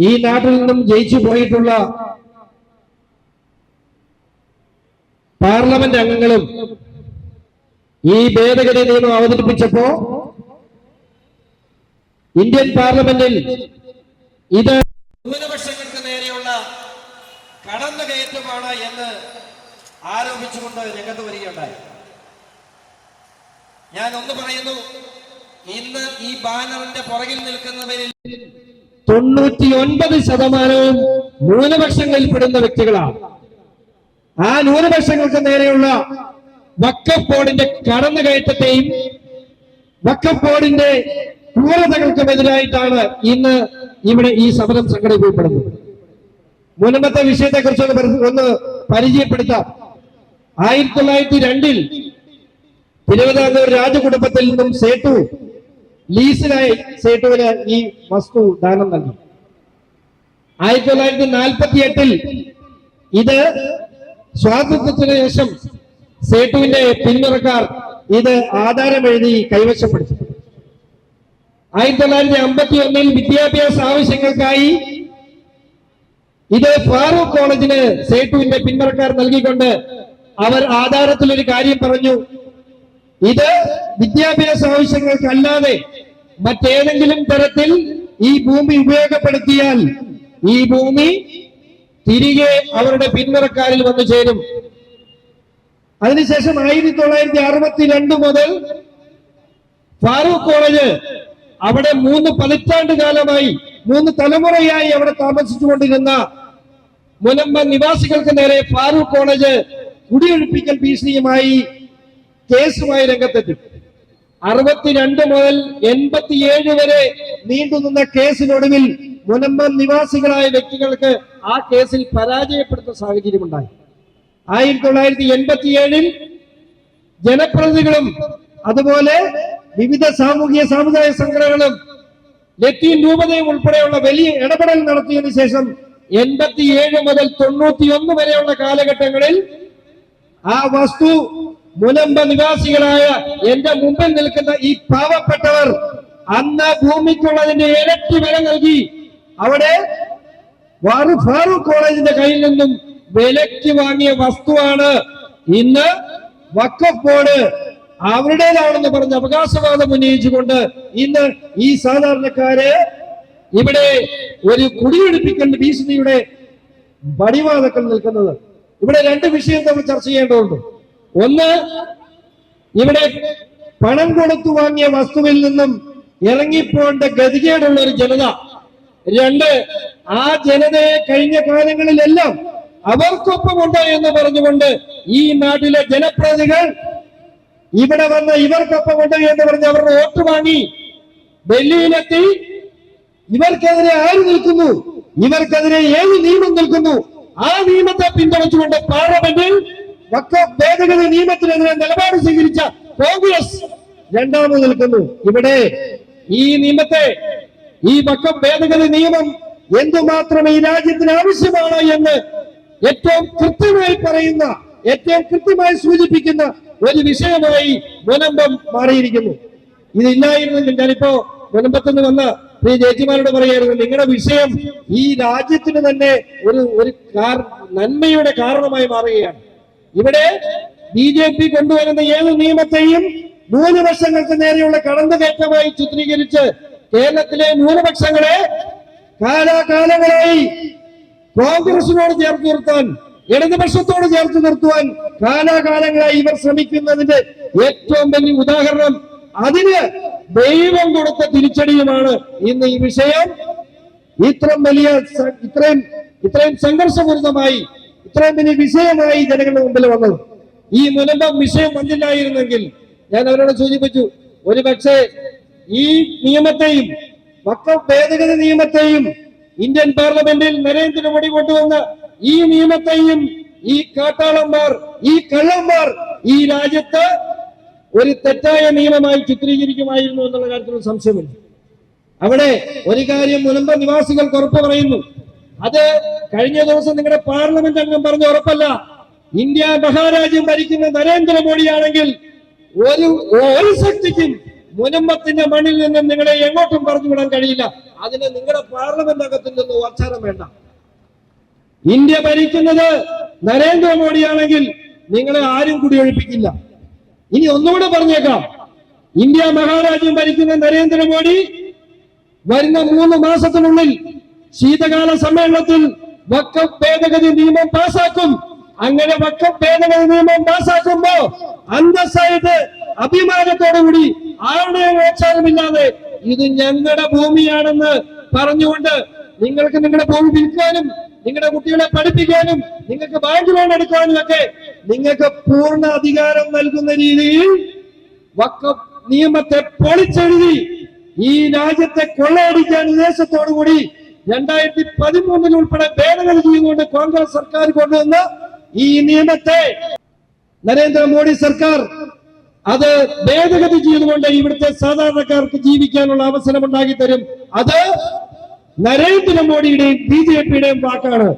ഈ നാട്ടിൽ നിന്നും ജയിച്ചു പോയിട്ടുള്ള പാർലമെന്റ് അംഗങ്ങളും ഈ ഭേദഗതി നിയമം അവതരിപ്പിച്ചപ്പോ ഇന്ത്യൻ പാർലമെന്റിൽ ഇത് ന്യൂനപക്ഷങ്ങൾക്ക് നേരെയുള്ള കടന്നുകയറ്റമാണ് എന്ന് ആരോപിച്ചുകൊണ്ട് രംഗത്ത് വരികയുണ്ടായി. ഞാൻ ഒന്ന് പറയുന്നു, ഇന്ന് ഈ ബാനറിന്റെ പുറകിൽ നിൽക്കുന്നവരിൽ 99% ന്യൂനപക്ഷങ്ങളിൽപ്പെടുന്ന വ്യക്തികളാണ്. ആ ന്യൂനപക്ഷങ്ങൾക്ക് നേരെയുള്ള വഖഫ് ബോർഡിന്റെ കടന്നുകയറ്റത്തെയും വഖഫ് ബോർഡിന്റെ ക്രൂരതകൾക്കുമെതിരായിട്ടാണ് ഇന്ന് ഇവിടെ ഈ സമരം സംഘടിപ്പിക്കപ്പെടുന്നത്. മുൻപത്തെ വിഷയത്തെ കുറിച്ച് ഒന്ന് പരിചയപ്പെടുത്താം. 1902 തിരുവിതാംകൂർ രാജകുടുംബത്തിൽ നിന്നും സേട്ടു ലീസിനായി സേട്ടുവിന് ഈ വസ്തു ദാനം നൽകി. 1948 ഇത് സ്വാതന്ത്ര്യത്തിന് ശേഷം സേട്ടുവിന്റെ പിന്മുറക്കാർ ഇത് ആധാരം എഴുതി കൈവശപ്പെടുത്തി. 1951 വിദ്യാഭ്യാസ ആവശ്യങ്ങൾക്കായി ഇത് ഫാറൂഖ് കോളേജിന് സേട്ടുവിന്റെ പിന്മുറക്കാർ നൽകിക്കൊണ്ട് അവർ ആധാരത്തിൽ ഒരു കാര്യം പറഞ്ഞു, ഇത് വിദ്യാഭ്യാസ ആവശ്യങ്ങൾക്കല്ലാതെ മറ്റേതെങ്കിലും തരത്തിൽ ഈ ഭൂമി ഉപയോഗപ്പെടുത്തിയാൽ ഈ ഭൂമി തിരികെ അവരുടെ പിന്മുറക്കാരിൽ വന്നു ചേരും. അതിനുശേഷം 1962 മുതൽ ഫാറൂഖ് കോളേജ് അവിടെ 3 പതിറ്റാണ്ട് കാലമായി 3 തലമുറയായി അവിടെ താമസിച്ചുകൊണ്ടിരുന്ന മുനമ്പ നിവാസികൾക്ക് നേരെ ഫാറൂഖ് കോളേജ് കുടിയൊഴിപ്പിക്കൽ ഭീഷണിയുമായി കേസുമായി രംഗത്തെത്തി. 62 മുതൽ 87 വരെ നീണ്ടുനിന്ന കേസിനൊടുവിൽ മുനമ്പം നിവാസികളായ വ്യക്തികൾക്ക് ആ കേസിൽ പരാജയപ്പെടുത്തുന്ന സാഹചര്യമുണ്ടായി. 1987 ജനപ്രതിനിധികളും അതുപോലെ വിവിധ സാമൂഹിക സാമുദായിക സംഘടനകളും ലത്തീൻ രൂപതയും ഉൾപ്പെടെയുള്ള വലിയ ഇടപെടൽ നടത്തിയതിനു ശേഷം 87 മുതൽ 91 വരെയുള്ള കാലഘട്ടങ്ങളിൽ ആ വസ്തു മുനമ്പ നിവാസികളായ എന്റെ മുമ്പിൽ നിൽക്കുന്ന ഈ പാവപ്പെട്ടവർ അന്ന് ഭൂമിക്കുള്ളതിന്റെ ഇരട്ടി വില നൽകി അവിടെ ഫാറൂഖ് കോളേജിന്റെ കയ്യിൽ നിന്നും വിലയ്ക്ക് വാങ്ങിയ വസ്തുവാണ് ഇന്ന് വഖഫ് ബോർഡ് അവരുടേതാണെന്ന് പറഞ്ഞ് അവകാശവാദം ഉന്നയിച്ചുകൊണ്ട് ഇന്ന് ഈ സാധാരണക്കാര് ഇവിടെ ഒരു കുടിയൊഴിപ്പിക്കൽ ഭീഷണിയുടെ പടിവാദത്തിൽ നിൽക്കുന്നത്. ഇവിടെ 2 വിഷയം നമ്മൾ ചർച്ച ചെയ്യേണ്ടതുണ്ട്. ഒന്ന്, ഇവിടെ പണം കൊടുത്തു വാങ്ങിയ വസ്തുവിൽ നിന്നും ഇറങ്ങിപ്പോണ്ട ഗതികേടുള്ള ഒരു ജനത. 2, ആ ജനതയെ കഴിഞ്ഞ കാലങ്ങളിലെല്ലാം അവർക്കൊപ്പമുണ്ട് എന്ന് പറഞ്ഞുകൊണ്ട് ഈ നാട്ടിലെ ജനപ്രതിനിധികൾ ഇവിടെ വന്ന് ഇവർക്കൊപ്പമുണ്ട് എന്ന് പറഞ്ഞ് അവരുടെ വോട്ട് വാങ്ങി ഡൽഹിയിലെത്തി ഇവർക്കെതിരെ ആര് നിൽക്കുന്നു, ഇവർക്കെതിരെ ഏത് നിയമം നിൽക്കുന്നു, ആ നിയമത്തെ പിന്തുണച്ചുകൊണ്ട് പാർലമെന്റിൽ വഖഫ് ഭേദഗതി നിയമത്തിനെതിരെ നിലപാട് സ്വീകരിച്ച കോൺഗ്രസ് രണ്ടാമത് നിൽക്കുന്നു. ഇവിടെ ഈ നിയമത്തെ, ഈ വഖഫ് ഭേദഗതി നിയമം എന്തുമാത്രം ഈ രാജ്യത്തിന് ആവശ്യമാണ് എന്ന് ഏറ്റവും കൃത്യമായി പറയുന്ന, ഏറ്റവും കൃത്യമായി സൂചിപ്പിക്കുന്ന ഒരു വിഷയമായി മുനമ്പം മാറിയിരിക്കുന്നു. ഇതില്ലായിരുന്നെങ്കിൽ ഞാനിപ്പോ മുനമ്പത്തുനിന്ന് വന്ന ശ്രീ ജേജിമാരോട് പറയായിരുന്നു, നിങ്ങളുടെ വിഷയം ഈ രാജ്യത്തിന് തന്നെ ഒരു നന്മയുടെ കാരണമായി മാറുകയാണ്. ഇവിടെ BJP കൊണ്ടുവരുന്ന ഏത് നിയമത്തെയും ന്യൂനപക്ഷങ്ങൾക്ക് നേരെയുള്ള കടന്നുകയറ്റമായി ചിത്രീകരിച്ച് കേരളത്തിലെ ന്യൂനപക്ഷങ്ങളെ കാലാകാലങ്ങളായി കോൺഗ്രസിനോട് ചേർത്ത് നിർത്താൻ, ഇടതുപക്ഷത്തോട് ചേർത്ത് നിർത്തുവാൻ കാലാകാലങ്ങളായി ഇവർ ശ്രമിക്കുന്നതിന്റെ ഏറ്റവും വലിയ ഉദാഹരണം, അതിന് ദൈവം കൊടുത്ത തിരിച്ചടിയുമാണ് ഇന്ന് ഈ വിഷയം ഇത്രയും സംഘർഷപൂരിതമായി, ഇത്രയും വലിയ വിഷയമായി ജനങ്ങളുടെ മുമ്പിൽ വന്നത്. ഈ മുനമ്പം വിഷയം വന്നില്ലായിരുന്നെങ്കിൽ ഞാൻ അവരോട് സൂചിപ്പിച്ചു, ഒരു പക്ഷേ ഈ നിയമത്തെയും വഖഫ് ഭേദഗതി നിയമത്തെയും ഇന്ത്യൻ പാർലമെന്റിൽ നരേന്ദ്രമോദി കൊണ്ടുവന്ന ഈ നിയമത്തെയും ഈ കാട്ടാളന്മാർ, ഈ കള്ളന്മാർ ഈ രാജ്യത്ത് ഒരു തെറ്റായ നിയമമായി ചിത്രീകരിക്കുമായിരുന്നു എന്നുള്ള കാര്യത്തിൽ സംശയമില്ല. അവിടെ ഒരു കാര്യം മുനമ്പ നിവാസികൾക്ക് ഉറപ്പ് പറയുന്നു, അത് കഴിഞ്ഞ ദിവസം നിങ്ങളുടെ പാർലമെന്റ് അംഗം പറഞ്ഞ ഉറപ്പല്ല. ഇന്ത്യ മഹാരാജ്യം ഭരിക്കുന്ന നരേന്ദ്രമോദിയാണെങ്കിൽ ഒരു ശക്തിക്കും മുനമ്പത്തിന്റെ മണ്ണിൽ നിന്നും നിങ്ങളെ എങ്ങോട്ടും പറഞ്ഞു വിടാൻ കഴിയില്ല. അതിന് നിങ്ങളുടെ പാർലമെന്റ് അംഗത്തിൽ നിന്ന് വാഗ്ദാനം വേണ്ട. ഇന്ത്യ ഭരിക്കുന്നത് നരേന്ദ്രമോദിയാണെങ്കിൽ നിങ്ങളെ ആരും കുടിയൊഴിപ്പിക്കില്ല. ഇനി ഒന്നുകൂടെ പറഞ്ഞേക്കാം, ഇന്ത്യ മഹാരാജ്യം ഭരിക്കുന്ന നരേന്ദ്രമോദി വരുന്ന 3 മാസത്തിനുള്ളിൽ ശീതകാല സമ്മേളനത്തിൽ വഖഫ് ഭേദഗതി നിയമം പാസാക്കും. അങ്ങനെ വഖഫ് ഭേദഗതി നിയമം പാസാക്കുമ്പോ അന്തസ്സായിട്ട് അഭിമാനത്തോടുകൂടി ആരുടെയും ഓച്ചാരമില്ലാതെ ഇത് ഞങ്ങളുടെ ഭൂമിയാണെന്ന് പറഞ്ഞുകൊണ്ട് നിങ്ങൾക്ക് നിങ്ങളുടെ ഭൂമി വിൽക്കാനും നിങ്ങളുടെ കുട്ടികളെ പഠിപ്പിക്കാനും നിങ്ങൾക്ക് ബാങ്ക് ലോൺ എടുക്കാനും ഒക്കെ നിങ്ങൾക്ക് പൂർണ്ണ അധികാരം നൽകുന്ന രീതിയിൽ വഖഫ് നിയമത്തെ പൊളിച്ചെഴുതി ഈ രാജ്യത്തെ കൊള്ളയടിക്കാൻ ഉദ്ദേശത്തോടുകൂടി 2013 ഉൾപ്പെടെ ഭേദഗതി ചെയ്തുകൊണ്ട് കോൺഗ്രസ് സർക്കാർ കൊണ്ടുവന്ന ഈ നിയമത്തെ നരേന്ദ്രമോദി സർക്കാർ അത് ഭേദഗതി ചെയ്തുകൊണ്ട് ഇവിടുത്തെ സാധാരണക്കാർക്ക് ജീവിക്കാനുള്ള അവസരം ഉണ്ടാക്കി തരും. അത് നരേന്ദ്രമോദിയുടെയും BJP-യുടെയും വാക്കാണ്.